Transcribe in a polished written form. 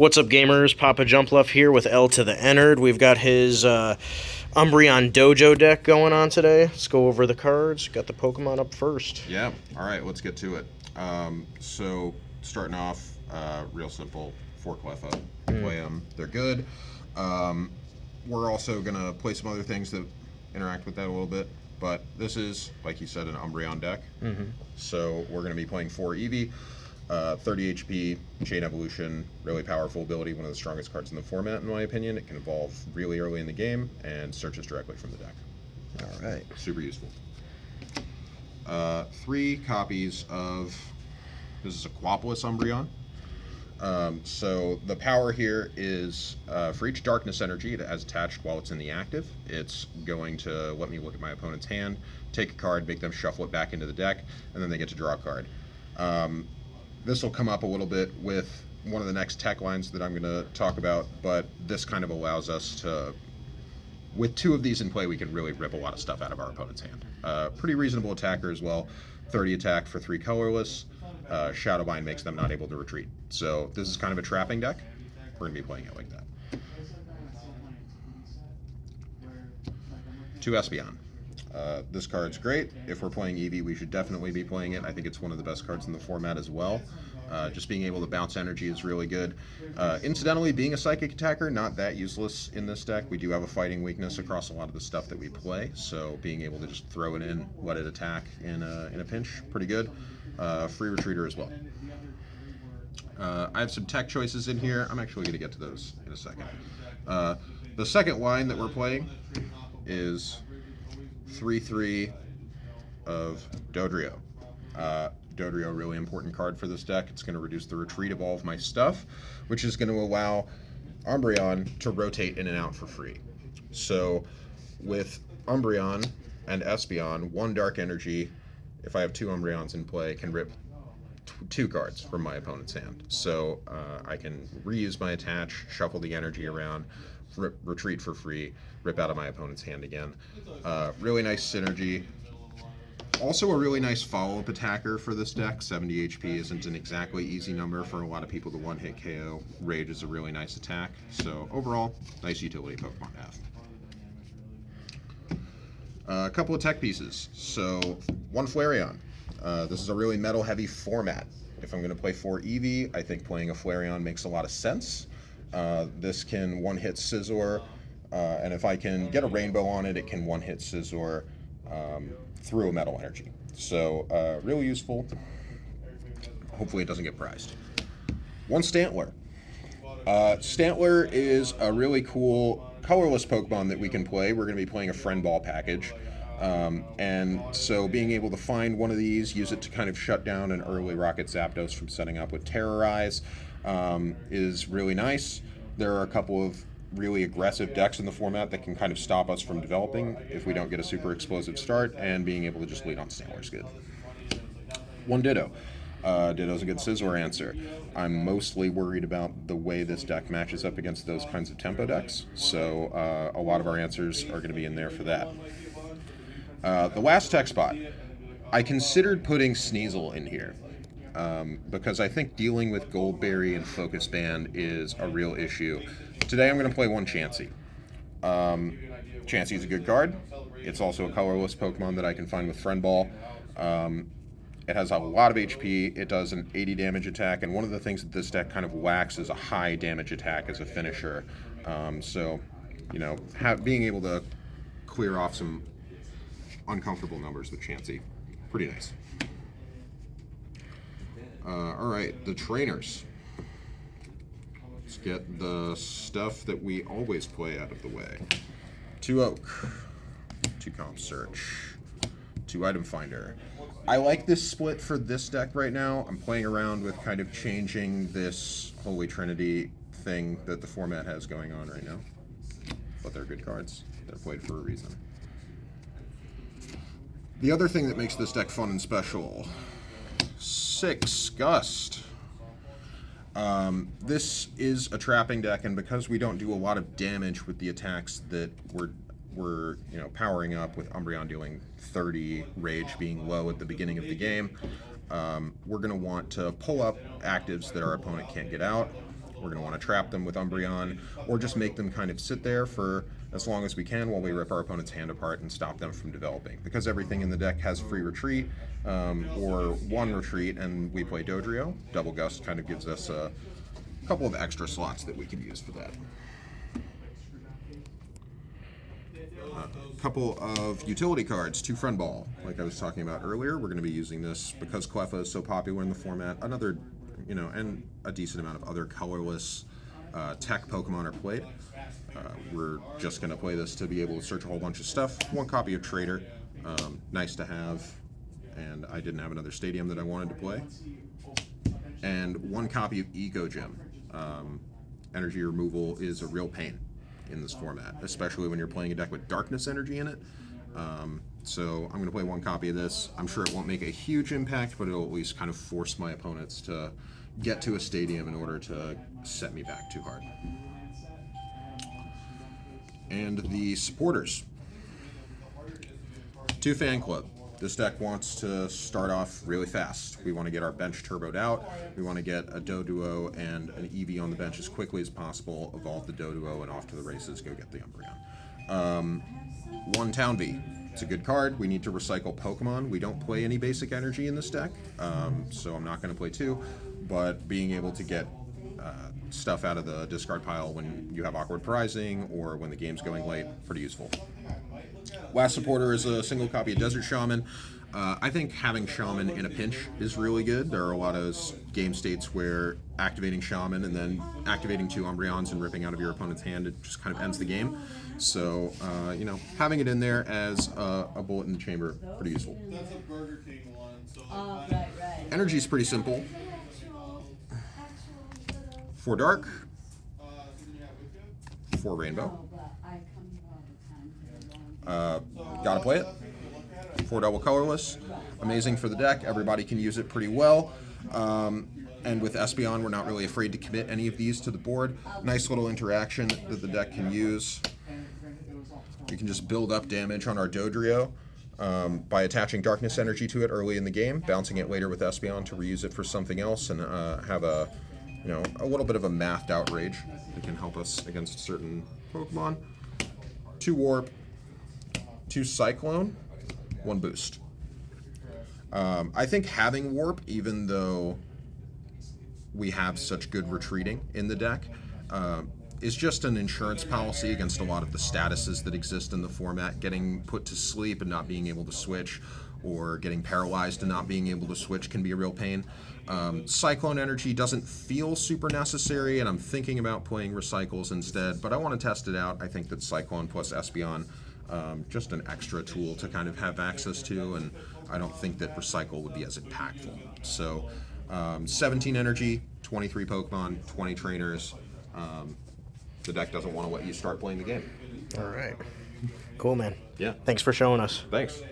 What's up, gamers? Papa Jumpluff here with L to the NRD. We've got his Umbreon Dojo deck going on today. Let's go over the cards. Got the Pokemon up first. Yeah, all right, let's get to it. So, starting off, real simple, 4 Cleffa. Play them, they're good. We're also going to play some other things that interact with that a little bit. But this is, like you said, an Umbreon deck. So we're going to be playing 4 Eevee. 30 HP, Chain Evolution, really powerful ability, one of the strongest cards in the format in my opinion. It can evolve really early in the game and searches directly from the deck. Alright. Super useful. 3 copies of, this is a Quapolis Umbreon. So the power here is for each Darkness Energy it has attached while it's in the active, it's going to let me look at my opponent's hand, take a card, make them shuffle it back into the deck, and then they get to draw a card. This will come up a little bit with one of the next tech lines that I'm going to talk about, but this kind of allows us to, with 2 of these in play, we can really rip a lot of stuff out of our opponent's hand. Pretty reasonable attacker as well. 30 attack for 3 colorless. Shadowbind makes them not able to retreat. So this is kind of a trapping deck. We're going to be playing it like that. 2 Espeon. This card's great. If we're playing Eevee, we should definitely be playing it. I think it's one of the best cards in the format as well. Just being able to bounce energy is really good. Incidentally, being a psychic attacker, not that useless in this deck. We do have a fighting weakness across a lot of the stuff that we play, so being able to just throw it in, let it attack in a pinch, pretty good. Free retreater as well. I have some tech choices in here. I'm actually going to get to those in a second. The second line that we're playing is 3/3 of Dodrio. Dodrio, really important card for this deck. It's going to reduce the retreat of all of my stuff, which is going to allow Umbreon to rotate in and out for free. So with Umbreon and Espeon, 1 Dark Energy, if I have 2 Umbreons in play, can rip 2 cards from my opponent's hand. So I can reuse my attach, shuffle the energy around, retreat for free, rip out of my opponent's hand again. Really nice synergy. Also a really nice follow-up attacker for this deck. 70 HP isn't an exactly easy number for a lot of people to one-hit KO. Rage is a really nice attack. So overall, nice utility Pokemon to have. A couple of tech pieces. So 1 Flareon. This is a really metal-heavy format. If I'm going to play 4 Eevee, I think playing a Flareon makes a lot of sense. This can one-hit Scizor, and if I can get a rainbow on it, it can one-hit Scizor through a metal energy. So, really useful. Hopefully it doesn't get prized. 1 Stantler. Stantler is a really cool colorless Pokemon that we can play. We're going to be playing a Friend Ball package. And so being able to find one of these, use it to kind of shut down an early Rocket Zapdos from setting up with Terrorize, is really nice. There are a couple of really aggressive decks in the format that can kind of stop us from developing if we don't get a super explosive start, and being able to just lead on Stantler is good. 1 Ditto. Ditto's a good Scizor answer. I'm mostly worried about the way this deck matches up against those kinds of tempo decks, so a lot of our answers are going to be in there for that. The last tech spot. I considered putting Sneasel in here. Because I think dealing with Goldberry and Focus Band is a real issue. Today I'm going to play 1 Chansey. Chansey is a good card. It's also a colorless Pokemon that I can find with Friend Ball. It has a lot of HP. It does an 80 damage attack, and one of the things that this deck kind of lacks is a high damage attack as a finisher. So, you know, being able to clear off some uncomfortable numbers with Chansey, pretty nice. Alright, the trainers. Let's get the stuff that we always play out of the way. 2 Oak, 2 Comp Search, 2 Item Finder. I like this split for this deck right now. I'm playing around with kind of changing this Holy Trinity thing that the format has going on right now. But they're good cards. They're played for a reason. The other thing that makes this deck fun and special, 6 Gust. This is a trapping deck, and because we don't do a lot of damage with the attacks that we're powering up, with Umbreon dealing 30, Rage being low at the beginning of the game, we're going to want to pull up actives that our opponent can't get out. We're going to want to trap them with Umbreon, or just make them kind of sit there for as long as we can while we rip our opponent's hand apart and stop them from developing. Because everything in the deck has free retreat, or one retreat, and we play Dojo, Double Gust kind of gives us a couple of extra slots that we can use for that. Couple of utility cards, 2 Friend Ball. Like I was talking about earlier, we're going to be using this because Cleffa is so popular in the format. Another, and a decent amount of other colorless tech Pokemon are played. We're just going to play this to be able to search a whole bunch of stuff. 1 copy of Trader, nice to have, and I didn't have another Stadium that I wanted to play. And 1 copy of Eco Gym. Energy removal is a real pain in this format, especially when you're playing a deck with darkness energy in it. So I'm going to play 1 copy of this. I'm sure it won't make a huge impact, but it'll at least kind of force my opponents to get to a Stadium in order to set me back too hard. And the supporters. 2 Fan Club. This deck wants to start off really fast. We want to get our bench turboed out. We want to get a Doduo and an Eevee on the bench as quickly as possible, evolve the Doduo, and off to the races, go get the Umbreon. 1 Town V. It's a good card. We need to recycle Pokemon. We don't play any basic energy in this deck, so I'm not going to play 2, but being able to get stuff out of the discard pile when you have awkward prizing or when the game's going late, pretty useful. Last supporter is a single copy of Desert Shaman. I think having Shaman in a pinch is really good. There are a lot of game states where activating Shaman and then activating 2 Umbreons and ripping out of your opponent's hand, it just kind of ends the game. So, having it in there as a bullet in the chamber, pretty useful. That's a Burger King one. So Energy is pretty simple. 4 Dark, 4 Rainbow. Gotta play it. 4 Double Colorless. Amazing for the deck. Everybody can use it pretty well. And with Espeon, we're not really afraid to commit any of these to the board. Nice little interaction that the deck can use. We can just build up damage on our Dodrio by attaching Darkness Energy to it early in the game, bouncing it later with Espeon to reuse it for something else, and have a little bit of a mathed outrage that can help us against certain Pokemon. 2 Warp, 2 Cyclone, 1 Boost. I think having Warp, even though we have such good retreating in the deck, is just an insurance policy against a lot of the statuses that exist in the format. Getting put to sleep and not being able to switch, or getting paralyzed and not being able to switch can be a real pain. Cyclone Energy doesn't feel super necessary, and I'm thinking about playing Recycles instead, but I want to test it out. I think that Cyclone plus Espeon, just an extra tool to kind of have access to, and I don't think that Recycle would be as impactful. So 17 energy, 23 Pokemon, 20 trainers. The deck doesn't want to let you start playing the game. All right. Cool, man. Yeah. Thanks for showing us. Thanks.